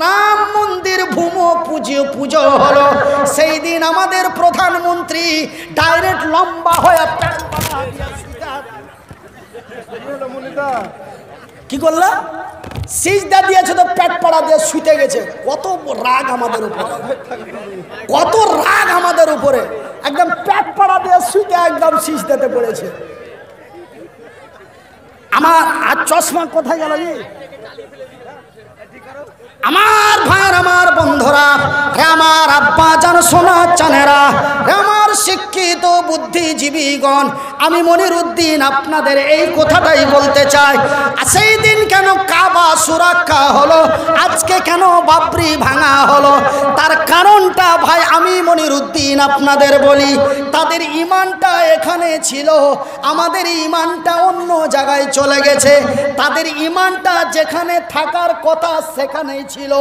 রাম মন্দির পুজো হলো। সেই দিন আমাদের প্রধানমন্ত্রী ডাইরেক্ট লম্বা হয়ে কি করলো, সিজদা দিয়েছে তো পেট পাড়া দিয়ে শুতে গেছে। কত রাগ আমাদের উপরে, কত রাগ আমাদের উপরে, একদম পেট পাড়া দিয়ে শুতে একদম সিজদাতে পড়েছে। আমার আর চশমা কোথায় গেল? আমার ভাইয়ের, আমার বন্ধুরা, আমার আব্বা জান, সোনা চানেরা, আমার শিক্ষিত বুদ্ধিজীবীগণ, আমি মনিরুদ্দিন আপনাদের এই কথাটাই বলতে চাই। সেই দিন কেন কাবা সুরাক্ষা হলো, আজকে কেন বাবরি ভাঙা হলো, তার কারণটা ভাই আমি মনিরুদ্দিন আপনাদের বলি। তাদের ইমানটা এখানে ছিল, আমাদের ইমানটা অন্য জায়গায় চলে গেছে। তাদের ইমানটা যেখানে থাকার কথা সেখানেই ছিল।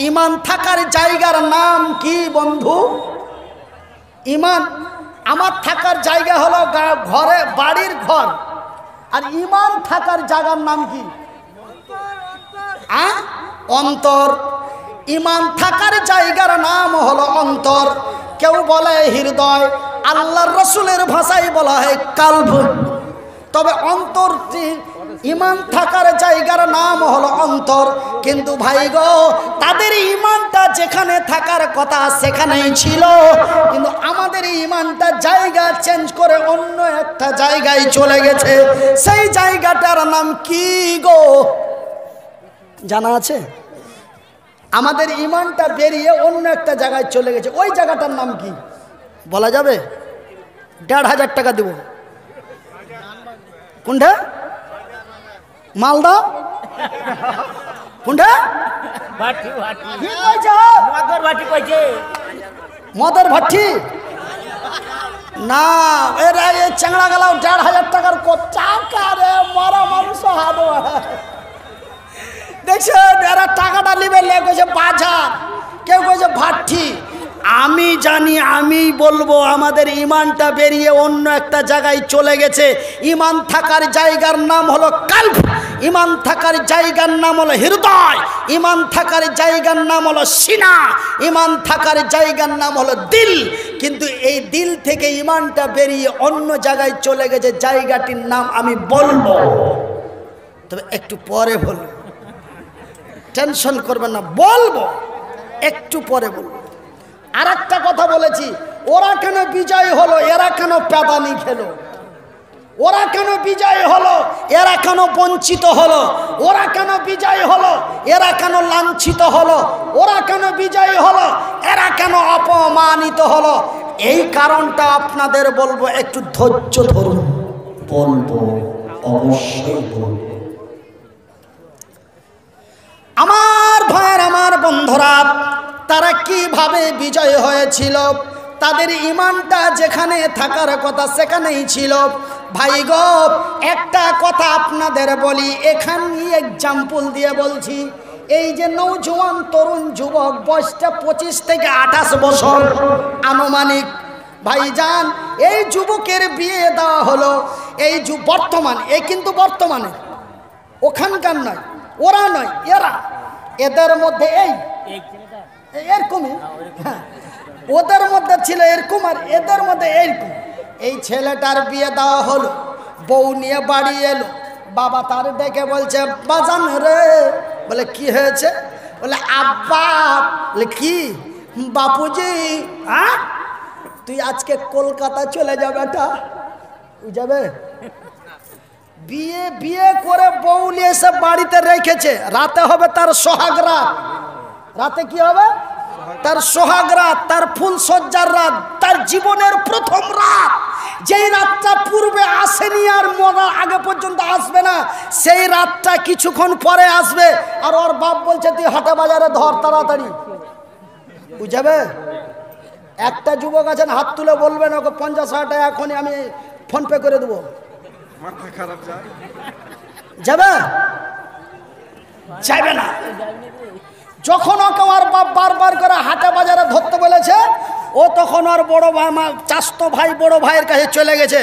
ইমান থাকার জায়গার নাম কি বন্ধু? ইমান আমার থাকার জায়গা হলো ঘরে, বাড়ির ঘর। আর ইমান থাকার জায়গার নাম কি? অন্তর। ইমান থাকার জায়গার নাম হলো অন্তর। কেউ বলে হৃদয়, আল্লাহর রসুলের ভাষায় বলা হয় কালব। তবে অন্তরটি, ইমান থাকার জায়গার নাম হলো অন্তর। কিন্তু ভাই গো, তাদের ইমানটা যেখানে থাকার কথা সেখানেই ছিল, কিন্তু আমাদের ইমানটা জায়গা চেঞ্জ করে অন্য একটা জায়গায় চলে গেছে। সেই জায়গাটার নাম কি গো জানা আছে? আমাদের ইমানটা বেরিয়ে অন্য একটা জায়গায় চলে গেছে। ওই জায়গাটার নাম কি বলা যাবে? ১,৫০০ টাকা দেব। কোনটা? মালদা? কোনটা? মদের ভাটি না, এরা এই চ্যাংড়া গেলাও ১,৫০০ টাকার টাকা রে, মরা মানুষ হারো। দেখছেন এরা টাকাটা নিবে, লেগেছে বাজার, কেউ কয়েছে ভাটি। আমি জানি, আমি বলবো আমাদের ইমানটা বেরিয়ে অন্য একটা জায়গায় চলে গেছে। ইমান থাকার জায়গার নাম হলো কালব, ইমান থাকার জায়গার নাম হলো হৃদয়, ইমান থাকার জায়গার নাম হলো সিনা, ইমান থাকার জায়গার নাম হলো দিল। কিন্তু এই দিল থেকে ইমানটা বেরিয়ে অন্য জায়গায় চলে গেছে, জায়গাটির নাম আমি বলবো, তবে একটু পরে বলবো। টেনশন করবেন না, বলবো একটু পরে বলবো। আর একটা কথা বলেছি, ওরা কেন বিজয় হলো, এরা কেন প্যাদানি খেলো? ওরা কেন বিজয় হলো, এরা কেন বঞ্চিত হলো? ওরা কেন বিজয় হলো, এরা কেন লাঞ্ছিত হলো? ওরা কেন বিজয় হলো, এরা কেন অপমানিত হলো? এই কারণটা আপনাদের বলবো, একটু ধৈর্য ধরুন। বলবো, অবশ্যই বলবো। আমার ভাইয়ের, আমার বন্ধুরা, তারা কিভাবে বিজয় হয়েছিল? তাদের ইমানটা যেখানে থাকার কথা সেখানেই ছিল। ভাই গো, একটা কথা আপনাদের বলি, এখানে এক্সাম্পল দিয়ে বলছি। এই যে নৌজওয়ান তরুণ যুবক, বয়সটা 25 থেকে 28 বছর আনুমানিক। ভাইজান, এই যুবকের বিয়ে দেওয়া হলো, এই বর্তমান, এই কিন্তু বর্তমানে, ওখানকার নয়, ওরা নয়, এরা, এদের মধ্যে এই এরকমই, হ্যাঁ, ওদের মধ্যে ছিল এরকম, আর এদের মধ্যে এরকম। এই ছেলেটার বিয়ে দেওয়া হলো, বউ নিয়ে বাড়ি এলো, বাবা তার ডেকে বলছে, বাজান রে। বলে কি হয়েছে? বলে আব্বা। বলে কি? বাপুজি, হ্যাঁ তুই আজকে কলকাতা চলে যাবে, এটা যাবে। বিয়ে করে বউ নিয়ে এসে বাড়িতে রেখেছে, রাতে হবে তার সোহাগ রাত। রাতে কি হবে? তার সোহাগ রাত, তার ফুল সজ্জার রাত, তার জীবনের প্রথম রাত। যেই রাতটা পূর্বে আসেনি আর মরার আগে পর্যন্ত আসবে না, সেই রাতটা কিছুক্ষণ পরে আসবে। আর ওর বাপ বলছে, তুই হাটে বাজারে ধর তাড়াতাড়ি, বুঝাবে। একটা যুবক আছেন, হাত তুলে বলবেন, ওকে 50,000 টাকা এখনই আমি ফোন পে করে দেবো। যাবে? যাবে না। যখন ওকে ওর বাপ বারবার করে হাটে বাজারে ধরতে বলেছে, ও তখন ওর বড় ভাই, চাচতো ভাই, বড় ভাইয়ের কাছে চলে গেছে।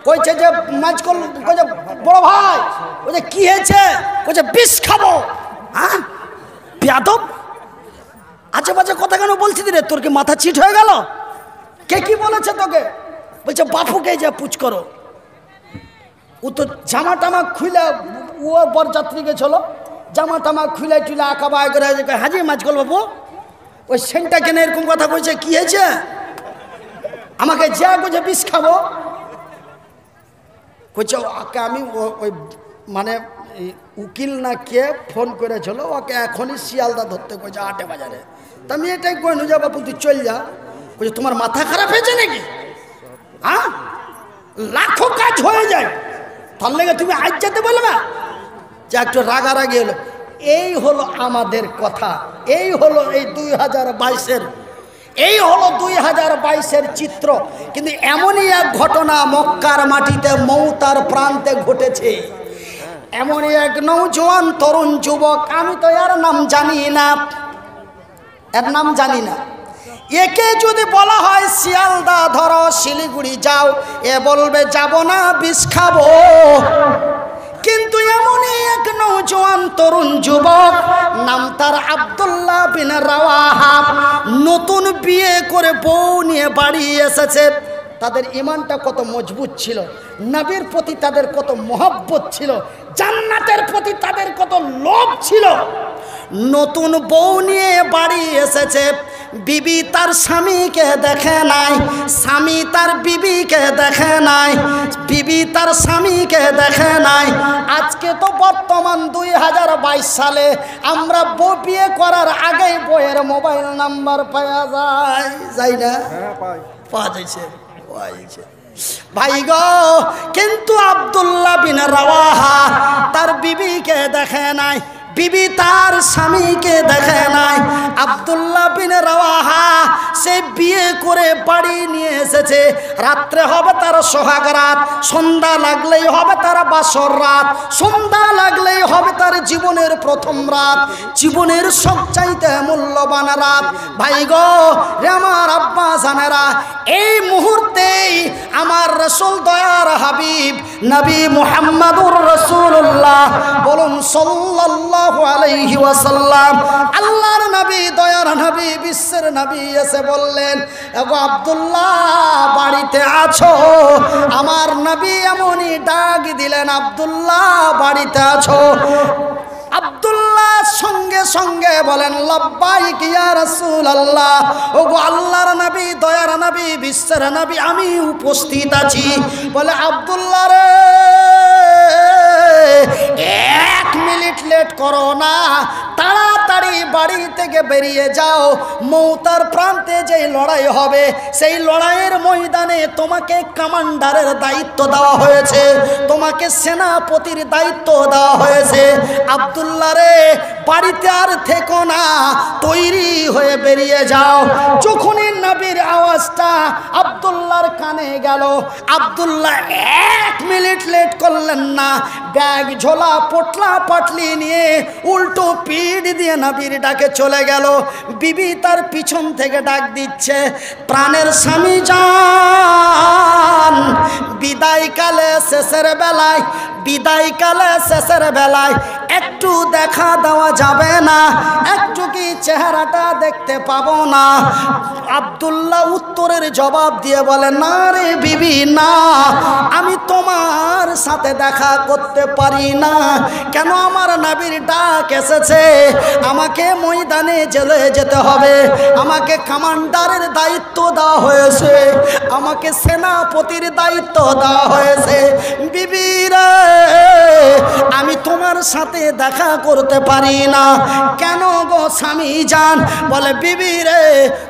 কইছে যে মাঝকল, কইছে বড় ভাই, কইছে কি হয়েছে? কইছে বিষ খাবো। হ্যাঁ বেয়াদব, আজে বাজে কথা কেন বলছিস রে? তোর কি মাথা চিট হয়ে গেল? কে কি বলেছে তোকে? বলছে বাপুকে যা পুছ করো। ও তো জামা টামা খুলে, ও বরযাত্রী গেছিল, জামা টামা খুলে টুলে আঁকা বায় করে হাজি মাছ গল বাবু ওই সেন্টটা কেন এরকম কথা বলছে? কি হয়েছে? আমাকে যা করছে বিষ খাবো কইছে। ওকে আমি ওই মানে উকিল না কে ফোন করেছিল, ওকে এখনই শিয়ালদা ধরতে কইছে 8 বাজারে। তা আমি এটাই কইনু যা বাপু তুই চল যা। বলছে তোমার মাথা খারাপ হয়েছে নাকি? হ্যাঁ, লাখো কাজ হয়ে যায়, তার লেগে তুমি আজ যেতে বলবে? যে একটু রাগারাগি হলো। এই হলো আমাদের কথা, এই হলো এই 2022-এর, এই হলো 2022-এর চিত্র। কিন্তু এমনই এক ঘটনা মক্কার মাটিতে মৌতার প্রান্তে ঘটেছে। এমনই এক নৌজওয়ান তরুণ যুবক, আমি তো এর নাম জানি না, এর নাম জানি না। একে যদি বলা হয় শিয়ালদা ধরো শিলিগুড়ি যাও, এ বলবে যাব না, বিষ খাবো। কিন্তু এমনই এক নৌজওয়ান তরুণ যুবক, নাম তার আব্দুল্লাহ বিন রাওয়াহা, নতুন বিয়ে করে বউ নিয়ে বাড়ি এসেছে। তাদের ইমানটা কত মজবুত ছিল, নবীর প্রতি তাদের কত মহব্বত ছিল, জান্নাতের প্রতি তাদের কত লোভ ছিল। নতুন বউ নিয়ে বাড়ি এসেছে, বিবি তার স্বামীকে দেখে নাই, স্বামী তার বিবিকে দেখে নাই, বিবি তার স্বামীকে দেখে নাই। আজকে তো বর্তমান 2022 সালে আমরা বউ বিয়ে করার আগেই বইয়ের মোবাইল নাম্বার পাওয়া যায় না? পাওয়া যাচ্ছে ভাই গো। কিন্তু আব্দুল্লাহ বিন রাওয়াহা তার বিবিকে দেখে নাই, বিবি তার স্বামীকে দেখে নাই। আব্দুল্লাহ বিন রাওয়াহা সে বিয়ে করে বাড়ি নিয়ে এসেছে। রাত্রে হবে তার সোহাগ রাত, সন্ধ্যা লাগলেই হবে তার বাসর রাত, সন্ধ্যা লাগলেই হবে তার জীবনের প্রথম রাত, জীবনের সবচাইতে মূল্যবান রাত। ভাই গো রে আমার আব্বা জানেরা, এই মুহূর্তেই আমার রাসূল দয়ার হাবিব নবী মুহাম্মদুর রাসূলুল্লাহ বলুন সাল্লাল্লাহু আলাইহি ওয়াসাল্লাম, আল্লাহর নবী দয়ার নবী বিশ্বের নবী এসে বললেন, এগো আব্দুল্লাহ বাড়িতে আছো? আমার নবী এমনই ডাক দিলেন, আব্দুল্লাহ বাড়িতে আছো? আব্দুল্লাহ সঙ্গে সঙ্গে বলেন লাব্বাইক ইয়া রাসূলুল্লাহ, ওগো আল্লাহর নবী দয়ার নবী বিশ্বের নবী আমি উপস্থিত আছি। বলে আব্দুল্লাহ রে 1 মিনিট লেট করো না, তাড়াতাড়ি বাড়ি থেকে বেরিয়ে যাও। মৌতার প্রান্তে যে লড়াই হবে সেই লড়াইয়ের ময়দানে তোমাকে কমান্ডারের দায়িত্ব দেওয়া হয়েছে, তোমাকে সেনাপতির দায়িত্ব দেওয়া হয়েছে। আব্দুল্লাহ রে বাড়িতে আর থেকো না, তৈরি হয়ে বেরিয়ে যাও। যখনই নবীর আওয়াজটা আব্দুল্লাহর কানে গেল, আব্দুল্লাহ 1 মিনিট লেট করলেন না, ব্যাগ ঝোলা পটলা পাটলি নিয়ে উল্টো পিঠ দিয়ে নবীর ডাকে চলে গেল। বিবি তার পিছন থেকে ডাক দিচ্ছে, প্রাণের স্বামী জান, বিদায়কালে শেষের বেলায়, বিদায়কালে শেষের বেলায় একটু দেখা দেওয়া যাবে না? একটু কি চেহারাটা দেখতে পাবো না? আব্দুল্লাহ উত্তরের জবাব দিয়ে বলে, না রে বিবি না, আমি তোমার সাথে দেখা করতে পারি না। কেন? আমার নবীর ডাক এসেছে, আমাকে ময়দানে চলে যেতে হবে, আমাকে কমান্ডারের দায়িত্ব দেওয়া হয়েছে, আমাকে সেনাপতির দায়িত্ব দেওয়া হয়েছে। বিবি রে আমি তোমার সাথে দেখা করতে পারি না। কেন গো স্বামী জান? বলে বিবি রে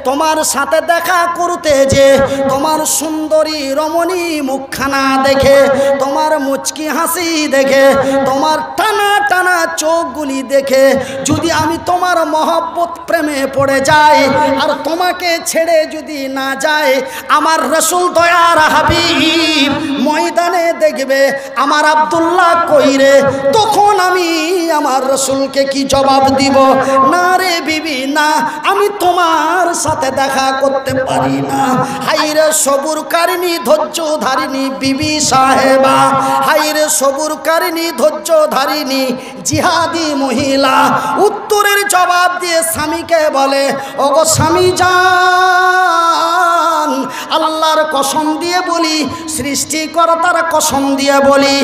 তোমার সাথে দেখা করতে যে তোমার সুন্দরী রমণী মুখখানা দেখে, তোমার মুচকি হাসি দেখে, তোমার টানা টানা চোখগুলি দেখে যদি আমি তোমার মহব্বত প্রেমে পড়ে যাই আর তোমাকে ছেড়ে যদি না যায়, আমার রাসূল দয়ার হাবিব ময়দানে দেখবে আমার আব্দুল্লাহ কইরে, তখন আমি আমার রাসূলকে কি জবাব দিব? না রে বিবি না, আমি তোমার সাথে দেখা করতে পারি না। হাইরে সবুরকারিনী ধৈর্যধারিণী বিবি সাহেবা, হাইরে সবুরকারিনী ধৈর্যধারিণী জিহাদি মহিলা উত্তরের জবাব দিয়ে স্বামীকে বলে, ওগো স্বামী জান, আল্লাহর কসম দিয়ে বলি, সৃষ্টিকর্তার কসম দিয়ে বলি,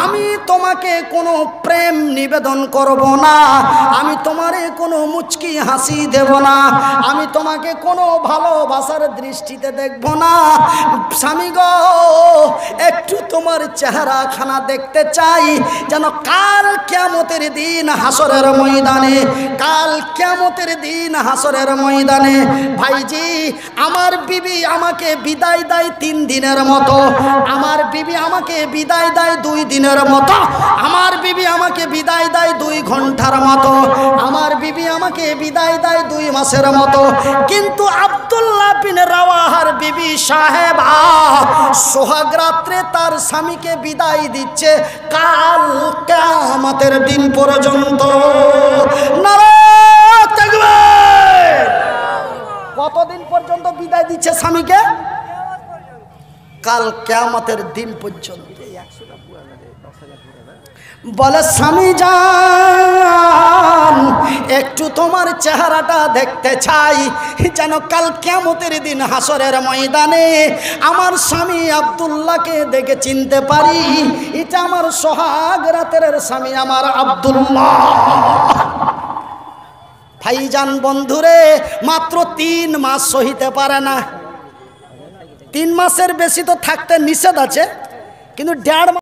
আমি তোমাকে কোনো প্রেম নিবেদন করব না, আমি তোমারে কোনো মুচকি হাসি দেব না, আমি তোমাকে কোনো ভালোবাসার দৃষ্টিতে দেখব না। স্বামী গো, একটু তোমার চেহারাখানা দেখতে চাই, যেন কাল কিয়ামতের দিন হাসরের ময়দানে, কাল কিয়ামতের দিন হাসরের ময়দানে ভাইজি আমার বিবি আমাকে বিদায় দেয় 3 দিনের মতো, আমার বিবি আমাকে বিদায় দেয় 2 দিনের মতো, আমার বিবি আমাকে বিদায় দেয় 2 ঘন্টার মতো, আমার বিবি আমাকে বিদায় দেয় 2 মাসের মতো। কিন্তু আব্দুল্লাহ বিন রাওয়াহার বিবি সাহেবা সোহাগ রাত্রে তার স্বামীকে বিদায় দিচ্ছে কাল কিয়ামতের দিন পর্যন্ত। নারায়ে তাকবীর! কতদিন পর্যন্ত বিদায় দিচ্ছে স্বামীকে? কাল কিয়ামতের দিন পর্যন্ত। বলে স্বামী জান, একটু তোমার চেহারাটা দেখতে চাই, যেন কাল কিয়ামতের দিন হাসরের ময়দানে আমার স্বামী আব্দুল্লাহকে দেখে চিনতে পারি, এটা আমার সোহাগ রাতের স্বামী আমার আব্দুল্লাহ। ভাইজান বন্ধুরে, মাত্র 3 মাস সহিতে পারে না, 3 মাসের বেশি তো থাকতে নিষেধ আছে, কিন্তু 1.5 মাস